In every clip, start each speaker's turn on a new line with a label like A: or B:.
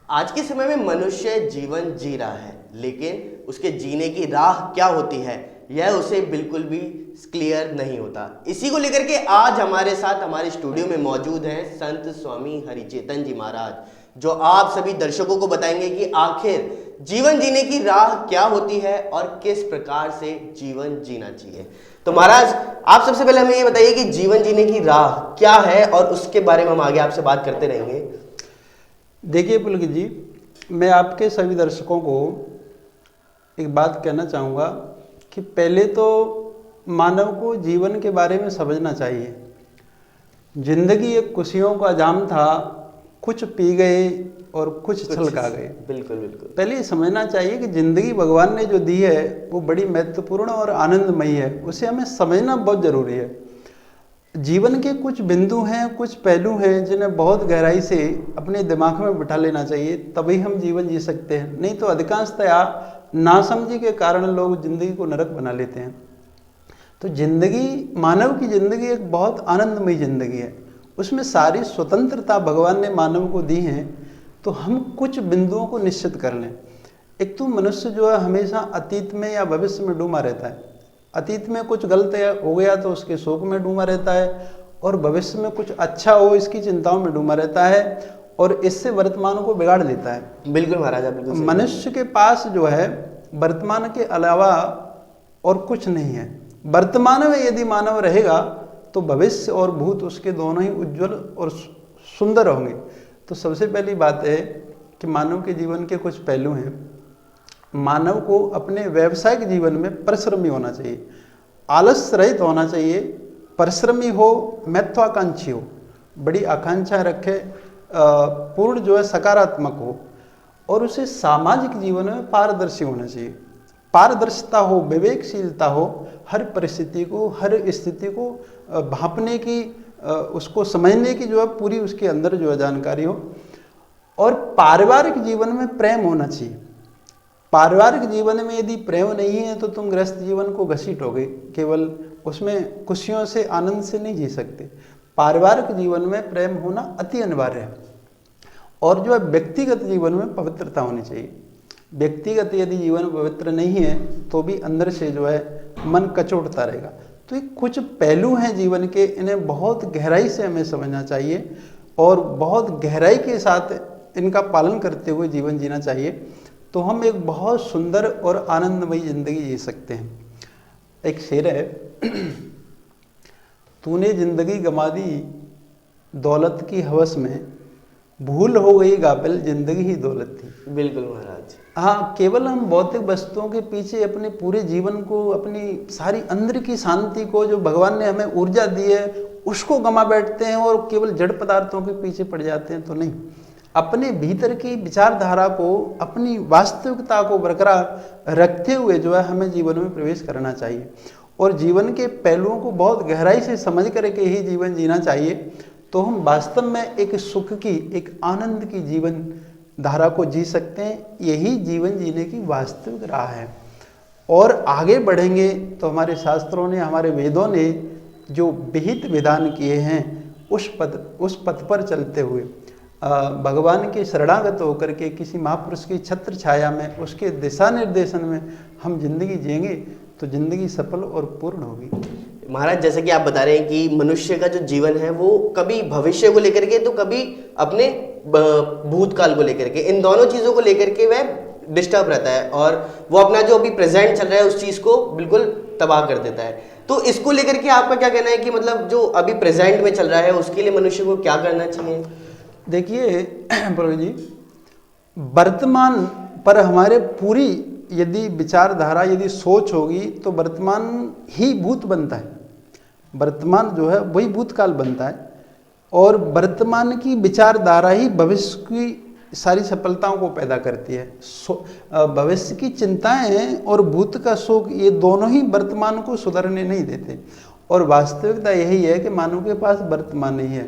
A: आज के समय में मनुष्य जीवन जी रहा है, लेकिन उसके जीने की राह क्या होती है यह उसे बिल्कुल भी क्लियर नहीं होता। इसी को लेकर के आज हमारे साथ हमारे स्टूडियो में मौजूद हैं संत स्वामी हरिचेतन जी महाराज, जो आप सभी दर्शकों को बताएंगे कि आखिर जीवन जीने की राह क्या होती है और किस प्रकार से जीवन जीना चाहिए। तो महाराज, आप सबसे पहले हमें ये बताइए कि जीवन जीने की राह क्या है और उसके बारे में हम आगे आपसे बात करते रहेंगे।
B: देखिए पुलकित जी, मैं आपके सभी दर्शकों को एक बात कहना चाहूँगा कि पहले तो मानव को जीवन के बारे में समझना चाहिए। जिंदगी एक खुशियों का जाम था, कुछ पी गए और कुछ छलका गए।
A: बिल्कुल बिल्कुल।
B: पहले ये समझना चाहिए कि जिंदगी भगवान ने जो दी है वो बड़ी महत्वपूर्ण और आनंदमयी है, उसे हमें समझना बहुत जरूरी है। जीवन के कुछ बिंदु हैं, कुछ पहलू हैं जिन्हें बहुत गहराई से अपने दिमाग में बिठा लेना चाहिए, तभी हम जीवन जी सकते हैं। नहीं तो अधिकांशतया नासमझी के कारण लोग जिंदगी को नरक बना लेते हैं। तो जिंदगी, मानव की जिंदगी एक बहुत आनंदमयी जिंदगी है, उसमें सारी स्वतंत्रता भगवान ने मानव को दी है। तो हम कुछ बिंदुओं को निश्चित कर लें। एक तो मनुष्य जो है हमेशा अतीत में या भविष्य में डूबा रहता है। अतीत में कुछ गलत हो गया तो उसके शोक में डूबा रहता है, और भविष्य में कुछ अच्छा हो इसकी चिंताओं में डूबा रहता है, और इससे वर्तमान को बिगाड़ देता है।
A: बिल्कुल महाराजा, बिल्कुल।
B: मनुष्य के पास जो है वर्तमान के अलावा और कुछ नहीं है। वर्तमान में यदि मानव रहेगा तो भविष्य और भूत उसके दोनों ही उज्जवल और सुंदर होंगे। तो सबसे पहली बात है कि मानव के जीवन के कुछ पहलू हैं। मानव को अपने व्यावसायिक जीवन में परिश्रमी होना चाहिए, आलस रहित होना चाहिए, परिश्रमी हो, महत्वाकांक्षी हो, बड़ी आकांक्षा रखे, पूर्ण जो है सकारात्मक हो, और उसे सामाजिक जीवन में पारदर्शी होना चाहिए। पारदर्शिता हो, विवेकशीलता हो, हर परिस्थिति को, हर स्थिति को भांपने की, उसको समझने की जो है पूरी उसके अंदर जो है जानकारी हो। और पारिवारिक जीवन में प्रेम होना चाहिए। पारिवारिक जीवन में यदि प्रेम नहीं है तो तुम गृहस्थ जीवन को घसीटोगे, केवल उसमें खुशियों से, आनंद से नहीं जी सकते। पारिवारिक जीवन में प्रेम होना अति अनिवार्य है। और जो है व्यक्तिगत जीवन में पवित्रता होनी चाहिए। व्यक्तिगत यदि जीवन पवित्र नहीं है तो भी अंदर से जो है मन कचोटता रहेगा। तो ये कुछ पहलू हैं जीवन के, इन्हें बहुत गहराई से हमें समझना चाहिए और बहुत गहराई के साथ इनका पालन करते हुए जीवन जीना चाहिए। तो हम एक बहुत सुंदर और आनंदमयी जिंदगी जी सकते हैं। एक शेर है, तूने जिंदगी गंवा दी दौलत की हवस में, भूल हो गई गाफिल जिंदगी ही दौलत थी।
A: बिल्कुल महाराज।
B: हाँ, केवल हम भौतिक वस्तुओं के पीछे अपने पूरे जीवन को, अपनी सारी अंदर की शांति को, जो भगवान ने हमें ऊर्जा दी है, उसको गंवा बैठते हैं और केवल जड़ पदार्थों के पीछे पड़ जाते हैं। तो नहीं, अपने भीतर की विचारधारा को, अपनी वास्तविकता को बरकरार रखते हुए जो है हमें जीवन में प्रवेश करना चाहिए, और जीवन के पहलुओं को बहुत गहराई से समझ करके ही जीवन जीना चाहिए। तो हम वास्तव में एक सुख की, एक आनंद की जीवन धारा को जी सकते हैं। यही जीवन जीने की वास्तविक राह है। और आगे बढ़ेंगे तो हमारे शास्त्रों ने, हमारे वेदों ने जो विहित विधान किए हैं, उस पथ पर चलते हुए भगवान के शरणागत होकर के किसी महापुरुष की छत्र छाया में, उसके दिशा निर्देशन में हम जिंदगी जिएंगे तो जिंदगी सफल और पूर्ण होगी।
A: महाराज, जैसे कि आप बता रहे हैं कि मनुष्य का जो जीवन है वो कभी भविष्य को लेकर के तो कभी अपने भूतकाल को लेकर के, इन दोनों चीज़ों को लेकर के वह डिस्टर्ब रहता है, और वो अपना जो अभी प्रेजेंट चल रहा है उस चीज़ को बिल्कुल तबाह कर देता है। तो इसको लेकर के आपका क्या कहना है कि मतलब जो अभी प्रेजेंट में चल रहा है उसके लिए मनुष्य को क्या करना चाहिए?
B: देखिए पुरोहित जी, वर्तमान पर हमारे पूरी यदि विचारधारा, यदि सोच होगी तो वर्तमान ही भूत बनता है। वर्तमान जो है वही भूतकाल बनता है, और वर्तमान की विचारधारा ही भविष्य की सारी सफलताओं को पैदा करती है। भविष्य की चिंताएं और भूत का शोक, ये दोनों ही वर्तमान को सुधरने नहीं देते। और वास्तविकता यही है कि मानव के पास वर्तमान नहीं है।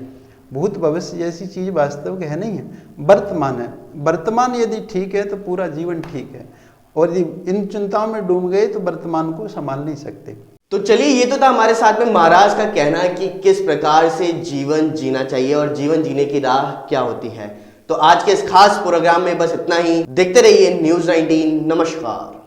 B: भूत भविष्य जैसी चीज़ वास्तविक है नहीं है, वर्तमान है। वर्तमान यदि ठीक है तो पूरा जीवन ठीक है, और यदि इन चिंताओं में डूब गए तो वर्तमान को संभाल नहीं सकते।
A: तो चलिए, ये तो था हमारे साथ में महाराज का कहना कि किस प्रकार से जीवन जीना चाहिए और जीवन जीने की राह क्या होती है। तो आज के इस खास प्रोग्राम में बस इतना ही। देखते रहिए न्यूज़ 19। नमस्कार।